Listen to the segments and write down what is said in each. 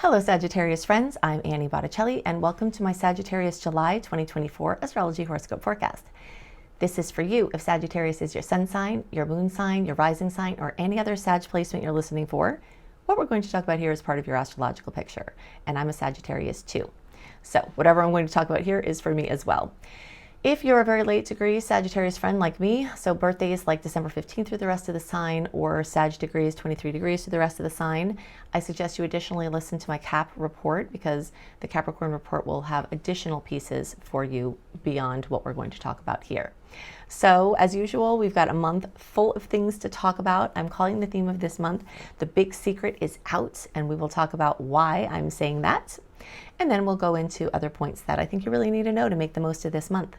Hello Sagittarius friends, I'm Annie Botticelli and welcome to my Sagittarius July 2024 Astrology Horoscope Forecast. This is for you if Sagittarius is your sun sign, your moon sign, your rising sign, or any other Sag placement you're listening for. What we're going to talk about here is part of your astrological picture, and I'm a Sagittarius too. So whatever I'm going to talk about here is for me as well. If you're a very late degree Sagittarius friend like me, so birthdays like December 15th through the rest of the sign, or Sag degrees 23 degrees through the rest of the sign, I suggest you additionally listen to my Cap report, because the Capricorn report will have additional pieces for you beyond what we're going to talk about here. So as usual, we've got a month full of things to talk about. I'm calling the theme of this month, The Big Secret is Out, and we will talk about why I'm saying that. And then we'll go into other points that I think you really need to know to make the most of this month.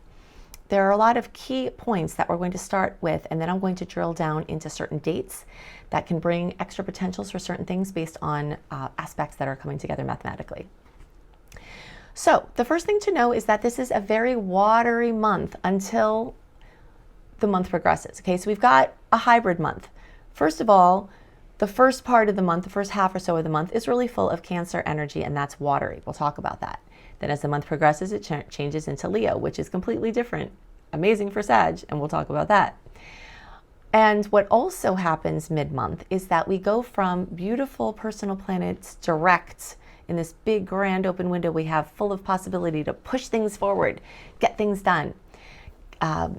There are a lot of key points that we're going to start with, and then I'm going to drill down into certain dates that can bring extra potentials for certain things based on aspects that are coming together mathematically. So the first thing to know is that this is a very watery month until the month progresses. Okay, so we've got a hybrid month. First of all, the first part of the month, the first half or so of the month, is really full of Cancer energy, and that's watery. We'll talk about that. Then as the month progresses, it changes into Leo, which is completely different. Amazing for Sag, and we'll talk about that. And what also happens mid-month is that we go from beautiful personal planets direct in this big grand open window we have full of possibility to push things forward, get things done,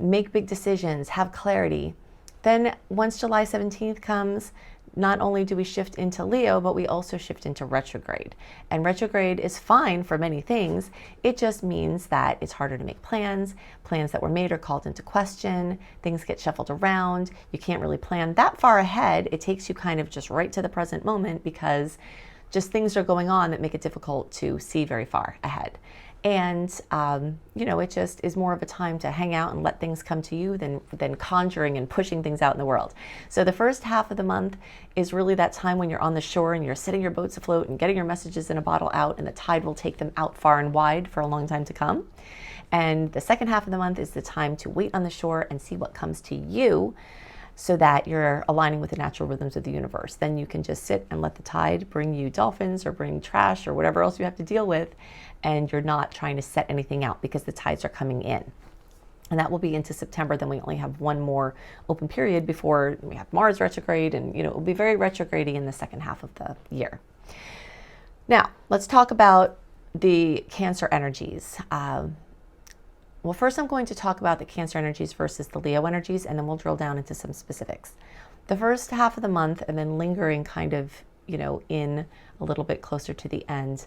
make big decisions, have clarity. Then once July 17th comes, not only do we shift into Leo, but we also shift into retrograde. And retrograde is fine for many things. It just means that it's harder to make plans. Plans that were made are called into question. Things get shuffled around. You can't really plan that far ahead. It takes you kind of just right to the present moment, because just things are going on that make it difficult to see very far ahead. And, it just is more of a time to hang out and let things come to you than conjuring and pushing things out in the world. So the first half of the month is really that time when you're on the shore and you're setting your boats afloat and getting your messages in a bottle out, and the tide will take them out far and wide for a long time to come. And the second half of the month is the time to wait on the shore and see what comes to you, so that you're aligning with the natural rhythms of the universe. Then you can just sit and let the tide bring you dolphins or bring trash or whatever else you have to deal with, and you're not trying to set anything out because the tides are coming in. And that will be into September. Then we only have one more open period before we have Mars retrograde, and it will be very retrograde-y in the second half of the year. Now, let's talk about the Cancer energies. Well, first I'm going to talk about the Cancer energies versus the Leo energies, and then we'll drill down into some specifics. The first half of the month, and then lingering kind of, in a little bit closer to the end,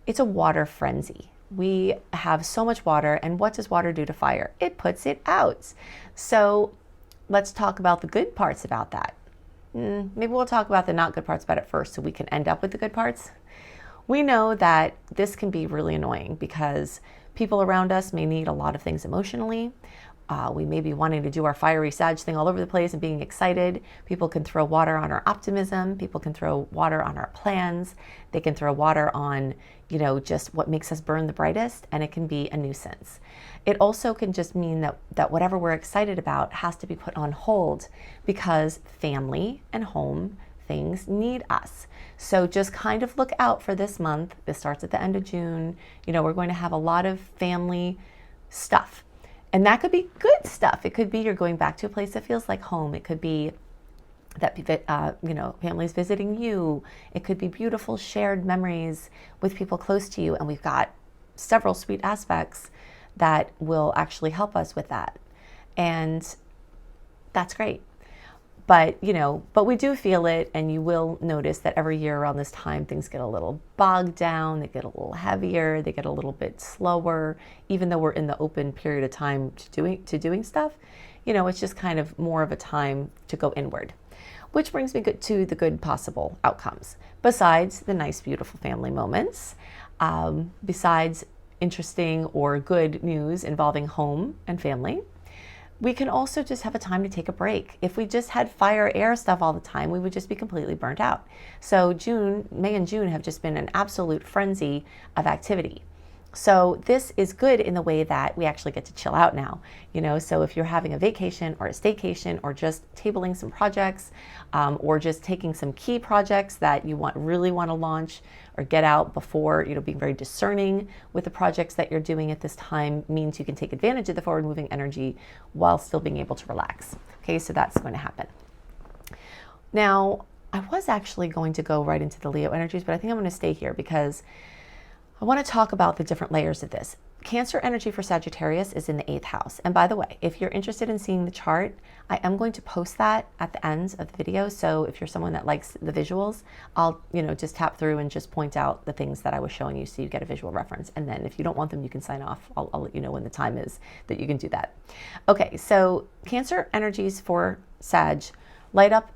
it's a water frenzy. We have so much water, and what does water do to fire? It puts it out. So let's talk about the good parts about that. Maybe we'll talk about the not good parts about it first, so we can end up with the good parts. We know that this can be really annoying because people around us may need a lot of things emotionally. We may be wanting to do our fiery Sag thing all over the place and being excited. People can throw water on our optimism. People can throw water on our plans. They can throw water on, just what makes us burn the brightest, and it can be a nuisance. It also can just mean that whatever we're excited about has to be put on hold because family and home things need us. So just kind of look out for this month. This starts at the end of June. We're going to have a lot of family stuff. And that could be good stuff. It could be you're going back to a place that feels like home. It could be that, families visiting you. It could be beautiful shared memories with people close to you. And we've got several sweet aspects that will actually help us with that. And that's great. But we do feel it, and you will notice that every year around this time, things get a little bogged down, they get a little heavier, they get a little bit slower, even though we're in the open period of time to doing stuff. It's just kind of more of a time to go inward, which brings me to the good possible outcomes. Besides the nice, beautiful family moments, besides interesting or good news involving home and family, we can also just have a time to take a break. If we just had fire air stuff all the time, we would just be completely burnt out. So May and June have just been an absolute frenzy of activity. So this is good in the way that we actually get to chill out now, so if you're having a vacation or a staycation or just tabling some projects, or just taking some key projects that you really want to launch or get out before, being very discerning with the projects that you're doing at this time means you can take advantage of the forward moving energy while still being able to relax. Okay, so that's going to happen. Now, I was actually going to go right into the Leo energies, but I think I'm going to stay here because I want to talk about the different layers of this. Cancer energy for Sagittarius is in the 8th house. And by the way, if you're interested in seeing the chart, I am going to post that at the end of the video. So if you're someone that likes the visuals, I'll, just tap through and just point out the things that I was showing you so you get a visual reference. And then if you don't want them, you can sign off. I'll let you know when the time is that you can do that. Okay, so Cancer energies for Sag light up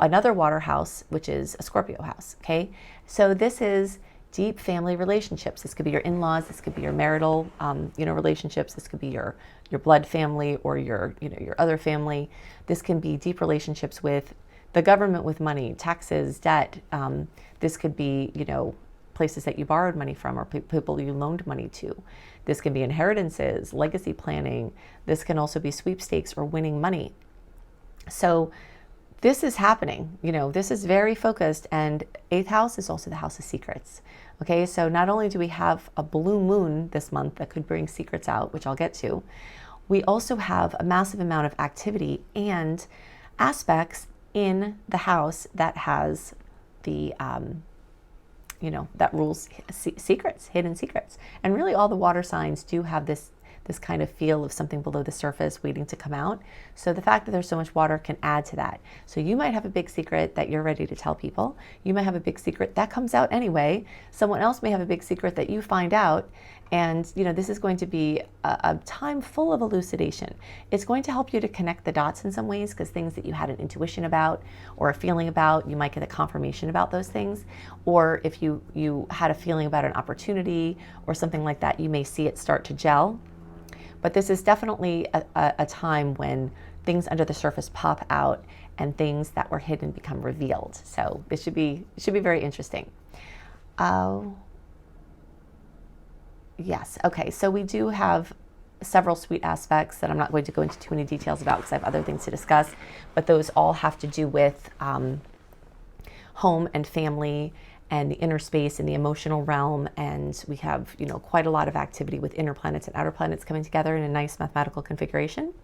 another water house, which is a Scorpio house, okay? So this is deep family relationships. This could be your in-laws. This could be your marital, relationships. This could be your blood family or your other family. This can be deep relationships with the government, with money, taxes, debt. This could be, places that you borrowed money from or people you loaned money to. This can be inheritances, legacy planning. This can also be sweepstakes or winning money. So this is happening, this is very focused, and 8th house is also the house of secrets. Okay, so not only do we have a blue moon this month that could bring secrets out, which I'll get to, we also have a massive amount of activity and aspects in the house that has the, that rules secrets, hidden secrets. And really all the water signs do have this kind of feel of something below the surface waiting to come out. So the fact that there's so much water can add to that. So you might have a big secret that you're ready to tell people. You might have a big secret that comes out anyway. Someone else may have a big secret that you find out. And this is going to be a time full of elucidation. It's going to help you to connect the dots in some ways, because things that you had an intuition about or a feeling about, you might get a confirmation about those things. Or if you had a feeling about an opportunity or something like that, you may see it start to gel. But this is definitely a time when things under the surface pop out and things that were hidden become revealed. So this should be very interesting. Yes, okay, so we do have several sweet aspects that I'm not going to go into too many details about because I have other things to discuss, but those all have to do with home and family and the inner space and the emotional realm. And we have, quite a lot of activity with inner planets and outer planets coming together in a nice mathematical configuration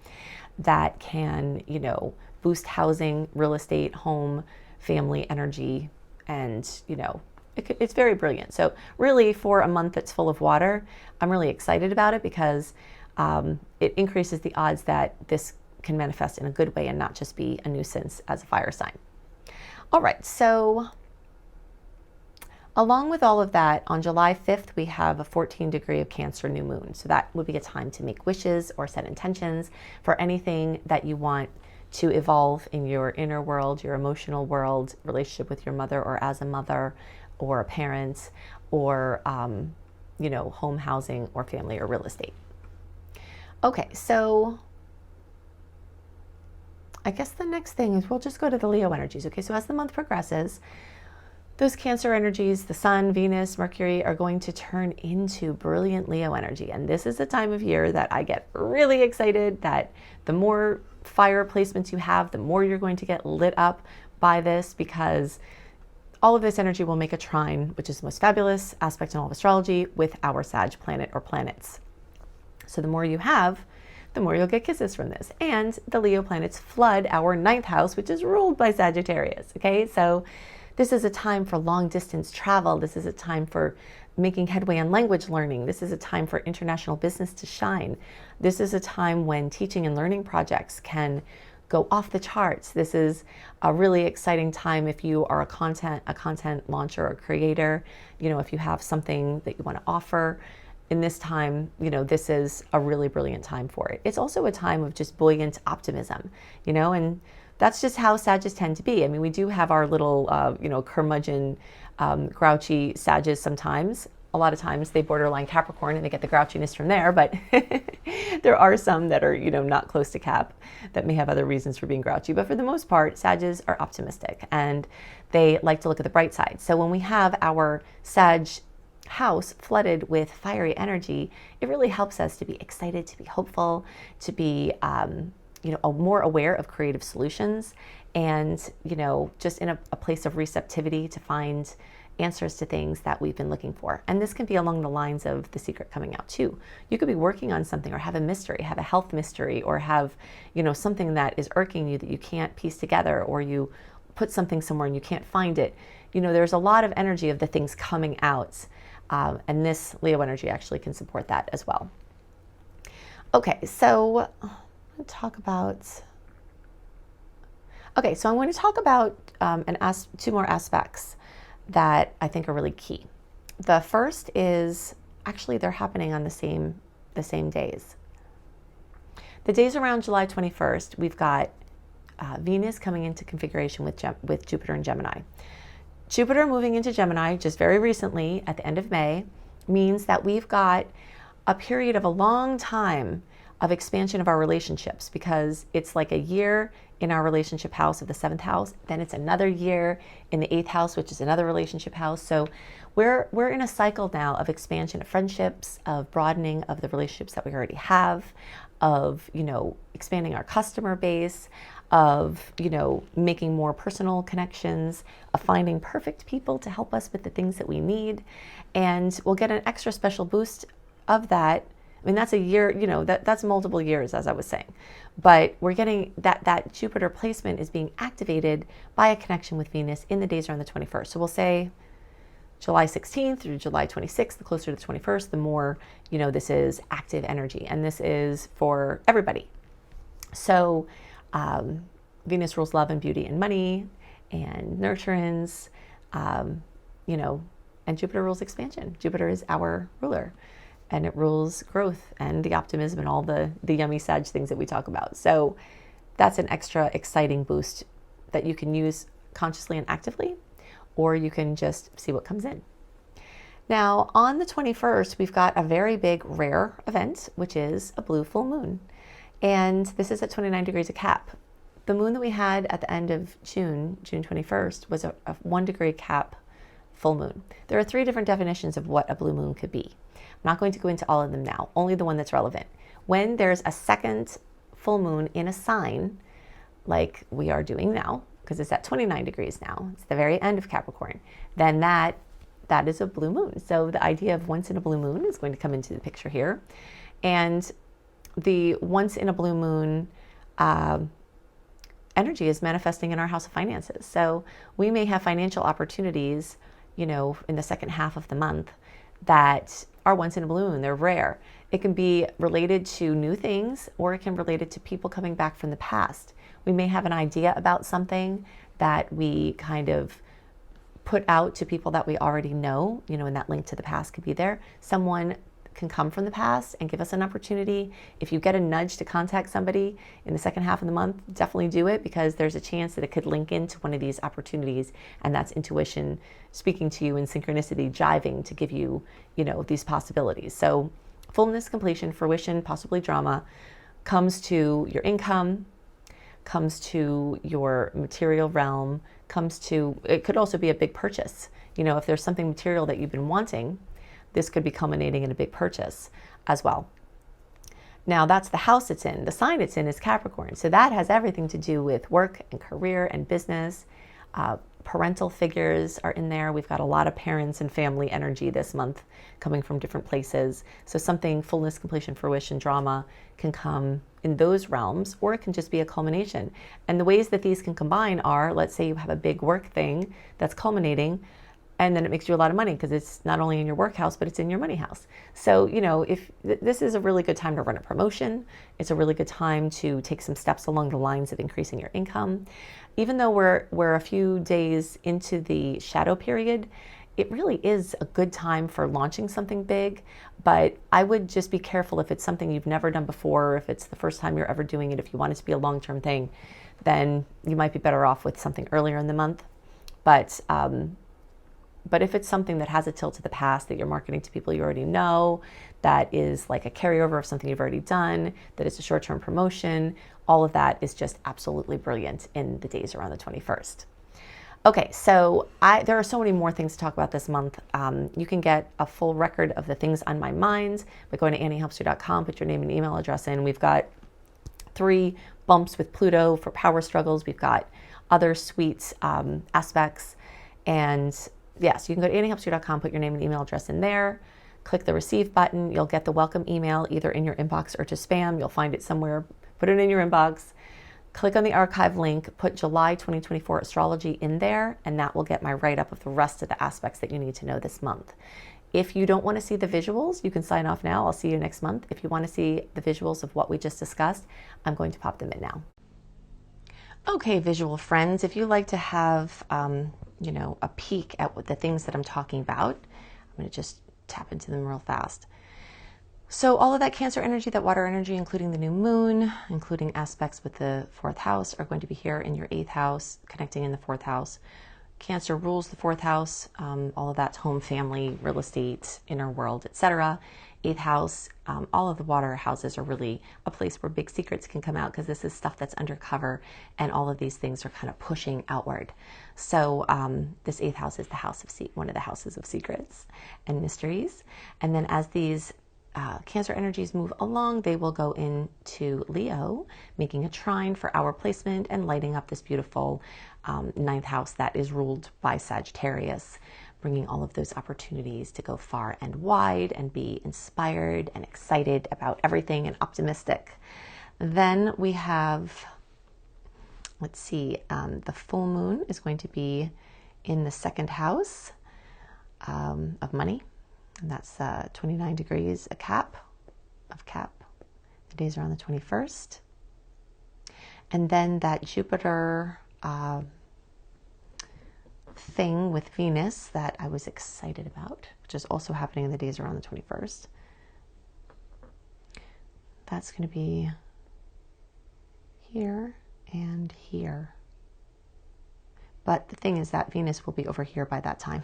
that can, boost housing, real estate, home, family energy. And, it's very brilliant. So really for a month that's full of water, I'm really excited about it because it increases the odds that this can manifest in a good way and not just be a nuisance as a fire sign. All right, so along with all of that, on July 5th, we have a 14-degree of Cancer new moon. So that would be a time to make wishes or set intentions for anything that you want to evolve in your inner world, your emotional world, relationship with your mother or as a mother or a parent, or, home, housing, or family or real estate. Okay, so I guess the next thing is we'll just go to the Leo energies. Okay, so as the month progresses, those Cancer energies, the Sun, Venus, Mercury, are going to turn into brilliant Leo energy. And this is the time of year that I get really excited that the more fire placements you have, the more you're going to get lit up by this, because all of this energy will make a trine, which is the most fabulous aspect in all of astrology, with our Sag planet or planets. So the more you have, the more you'll get kisses from this. And the Leo planets flood our 9th house, which is ruled by Sagittarius. Okay, so this is a time for long distance travel. This is a time for making headway on language learning. This is a time for international business to shine. This is a time when teaching and learning projects can go off the charts. This is a really exciting time if you are a content launcher or creator, if you have something that you want to offer. In this time, this is a really brilliant time for it. It's also a time of just buoyant optimism, and that's just how Sages tend to be. I mean, we do have our little, curmudgeon, grouchy Sages sometimes. A lot of times they borderline Capricorn and they get the grouchiness from there, but there are some that are, not close to Cap that may have other reasons for being grouchy. But for the most part, Sages are optimistic and they like to look at the bright side. So when we have our Sag house flooded with fiery energy, it really helps us to be excited, to be hopeful, to be more aware of creative solutions, and just in a place of receptivity to find answers to things that we've been looking for. And this can be along the lines of the secret coming out too. You could be working on something or have a mystery, have a health mystery, or have something that is irking you that you can't piece together, or you put something somewhere and you can't find it. There's a lot of energy of the things coming out, and this Leo energy actually can support that as well. Okay, so I'm going to talk about two more aspects that I think are really key. The first is actually they're happening on the same days. The days around July 21st, we've got Venus coming into configuration with Jupiter and Gemini. Jupiter moving into Gemini just very recently at the end of May means that we've got a period of a long time of expansion of our relationships, because it's like a year in our relationship house of the 7th house, then it's another year in the 8th house, which is another relationship house. So we're in a cycle now of expansion of friendships, of broadening of the relationships that we already have, of expanding our customer base, of making more personal connections, of finding perfect people to help us with the things that we need. And we'll get an extra special boost of that. I mean, that's a year, that's multiple years, as I was saying. But we're getting that Jupiter placement is being activated by a connection with Venus in the days around the 21st. So we'll say July 16th through July 26th, the closer to the 21st, the more, this is active energy. And this is for everybody. So Venus rules love and beauty and money and nurturance, and Jupiter rules expansion. Jupiter is our ruler. And it rules growth and the optimism and all the yummy Sag things that we talk about. So that's an extra exciting boost that you can use consciously and actively, or you can just see what comes in. Now, on the 21st, we've got a very big rare event, which is a blue full moon. And this is at 29 degrees of Cap. The moon that we had at the end of June 21st, was a 1 degree Cap full moon. There are 3 different definitions of what a blue moon could be. I'm not going to go into all of them now, only the one that's relevant. When there's a second full moon in a sign, like we are doing now, because it's at 29 degrees now, it's the very end of Capricorn, then that is a blue moon. So the idea of once in a blue moon is going to come into the picture here. And the once in a blue moon energy is manifesting in our house of finances. So we may have financial opportunities, in the second half of the month that are once in a blue moon. They're rare. It can be related to new things, or it can relate it to people coming back from the past. We may have an idea about something that we kind of put out to people that we already know, and that link to the past could be there. Someone can come from the past and give us an opportunity. If you get a nudge to contact somebody in the second half of the month, definitely do it, because there's a chance that it could link into one of these opportunities, and that's intuition speaking to you, and synchronicity jiving to give you, these possibilities. So fullness, completion, fruition, possibly drama, comes to your income, comes to your material realm, it could also be a big purchase. If there's something material that you've been wanting, this could be culminating in a big purchase as well. Now, that's the house it's in. The sign it's in is Capricorn. So that has everything to do with work and career and business. Parental figures are in there. We've got a lot of parents and family energy this month coming from different places. So something fullness, completion, fruition, drama can come in those realms, or it can just be a culmination. And the ways that these can combine are, let's say you have a big work thing that's culminating, and then it makes you a lot of money because it's not only in your work house, but it's in your money house. So, if this is a really good time to run a promotion, it's a really good time to take some steps along the lines of increasing your income. Even though we're a few days into the shadow period, it really is a good time for launching something big. But I would just be careful if it's something you've never done before, or if it's the first time you're ever doing it. If you want it to be a long-term thing, then you might be better off with something earlier in the month. But if it's something that has a tilt to the past, that you're marketing to people you already know, that is like a carryover of something you've already done, that is a short-term promotion, all of that is just absolutely brilliant in the days around the 21st. Okay, so there are so many more things to talk about this month. You can get a full record of the things on my mind by going to anniehelpsyou.com, put your name and email address in. We've got 3 bumps with Pluto for power struggles. We've got other sweet aspects. And yes, you can go to anniehelpsyou.com, put your name and email address in there, click the receive button. You'll get the welcome email either in your inbox or to spam. You'll find it somewhere. Put it in your inbox. Click on the archive link, put July 2024 astrology in there, and that will get my write-up of the rest of the aspects that you need to know this month. If you don't want to see the visuals, you can sign off now. I'll see you next month. If you want to see the visuals of what we just discussed, I'm going to pop them in now. Okay, visual friends, if you like to have, a peek at what the things that I'm talking about, I'm going to just tap into them real fast. So all of that Cancer energy, that water energy, including the new moon, including aspects with the 4th house, are going to be here in your 8th house, connecting in the 4th house. Cancer rules the 4th house. All of that's home, family, real estate, inner world, etc. 8th house, all of the water houses are really a place where big secrets can come out, because this is stuff that's undercover, and all of these things are kind of pushing outward. So this 8th house is the house of one of the houses of secrets and mysteries. And then as these Cancer energies move along, they will go into Leo, making a trine for our placement and lighting up this beautiful 9th house that is ruled by Sagittarius, bringing all of those opportunities to go far and wide and be inspired and excited about everything and optimistic. Then we have, let's see, the full moon is going to be in the 2nd house of money. And that's 29 degrees of Cap. The days are on the 21st. And then that Jupiter thing with Venus that I was excited about, which is also happening in the days around the 21st. That's going to be here and here. But the thing is that Venus will be over here by that time.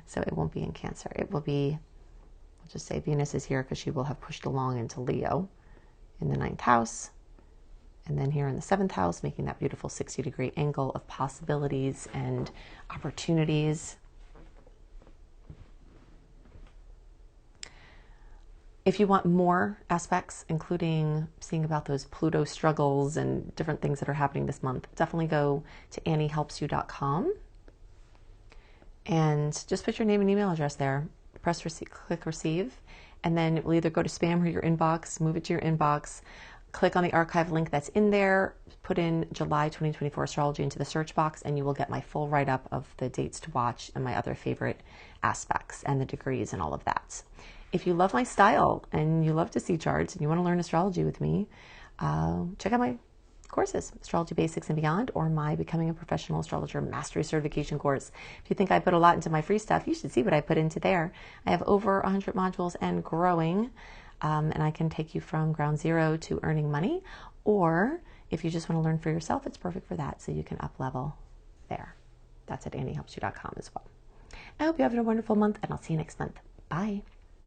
So it won't be in Cancer. It will be, we'll just say Venus is here because she will have pushed along into Leo in the 9th house. And then here in the 7th house, making that beautiful 60-degree angle of possibilities and opportunities. If you want more aspects, including seeing about those Pluto struggles and different things that are happening this month, definitely go to anniehelpsyou.com and just put your name and email address there. Press receive, click receive, and then it will either go to spam or your inbox. Move it to your inbox. Click on the archive link that's in there. Put in July 2024 astrology into the search box, and you will get my full write-up of the dates to watch and my other favorite aspects and the degrees and all of that. If you love my style and you love to see charts and you want to learn astrology with me, check out my courses, Astrology Basics and Beyond, or my Becoming a Professional Astrologer Mastery Certification course. If you think I put a lot into my free stuff, you should see what I put into there. I have over 100 modules and growing, and I can take you from ground zero to earning money, or if you just want to learn for yourself, it's perfect for that, so you can up level there. That's at anniehelpsyou.com as well. I hope you have a wonderful month, and I'll see you next month. Bye.